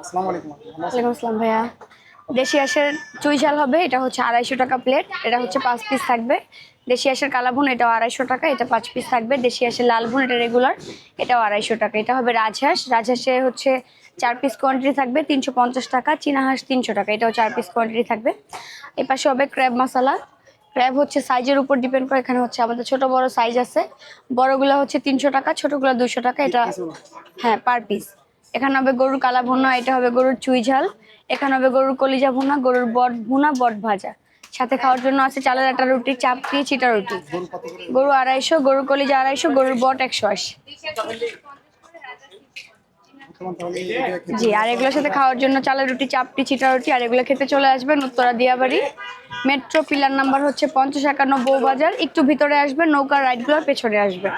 আসসালামু আলাইকুম। ওয়ালাইকুম আসসালাম ভাইয়া। দেশি হাঁসের চুই ঝাল হবে, এটা হচ্ছে 250 টাকা প্লেট। এটা হচ্ছে 5 পিস থাকবে। দেশি হাঁসের কালাভুন, এটাও 250 টাকা, এটা 5 পিস থাকবে। দেশি হাঁসের লাল ভুন, এটা রেগুলার, এটাও 250 টাকা। এটা হবে রাজহাঁস, রাজহাঁসে হচ্ছে 4 পিস কোয়ান্টিটি থাকবে, 350 টাকা। চীনা হাঁস 300 টাকা, এটাও 4 পিস কোয়ান্টিটি থাকবে। এই পাশে হবে ক্র্যাব মশলা। ক্র্যাব হচ্ছে সাইজের উপর ডিপেন্ড করে, এখানে হচ্ছে আমাদের ছোট বড় সাইজ আছে। বড়গুলো হচ্ছে 300 টাকা, ছোটগুলো 200 টাকা। এটা হ্যাঁ পার পিস। এখানে হবে গরুর কালা ভুনা, এটা হবে গরুর চুই ঝাল। এখানে হবে গরুর কলিজা ভুনা, গরুর বট ভুনা, বট ভাজা। সাথে খাওয়ার জন্য আছে চালের আটা রুটি, চাপটি, চিটা রুটি। গরু 250, গরুর কলিজা 250, গরুর বট 180। জি, আর এগুলোর সাথে খাওয়ার জন্য চালের রুটি, চাপটি, চিটা রুটি। আর এগুলো খেতে চলে আসবেন Uttara Diabari metro, pillar number হচ্ছে 5051 বউবাজার। একটু ভিতরে আসবেন, নৌকার রাইডগুলোর পেছনে আসবেন।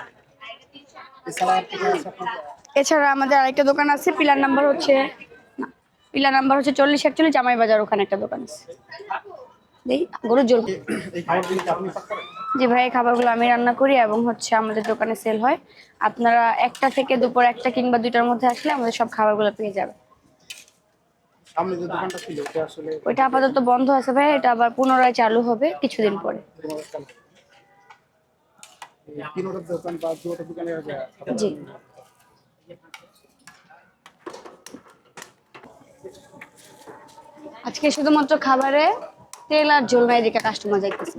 এছাড়া আমাদের আরেকটা দোকান আছে, পিলার নাম্বার হচ্ছে 4041 জামাই বাজার, ওখানে একটা দোকান আছে। গরুর জল। জি ভাই, এই খাবারগুলো আমি রান্না করি এবং হচ্ছে আমাদের দোকানে সেল হয়। আপনারা 1টা থেকে দুপুর 1টা কিংবা 2টার মধ্যে আসলে আমাদের সব খাবারগুলো পেয়ে যাবে। সামনে যে দোকানটা ছিল ওটা আসলে ওইটা আপাতত বন্ধ আছে ভাই, এটা আবার পুনরায় চালু হবে কিছুদিন পরে। তিনটা দোকান বা দুটো দোকানে জি। আজকে শুধুমাত্র খাবারে তেল আর ঝোল নাই দেখে কাস্টমার যাইতেছে।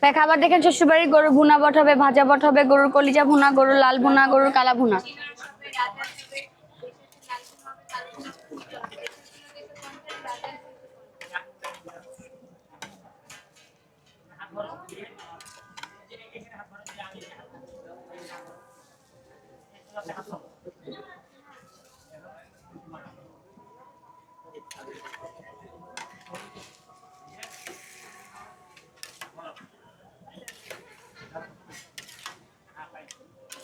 ভাই খাবার দেখেন, শ্বশুরবাড়ির গরুর ভুনা বট হবে, ভাজা বট হবে, গরুর কলিজা ভুনা, গরুর লাল ভুনা, গরুর কালা ভুনা।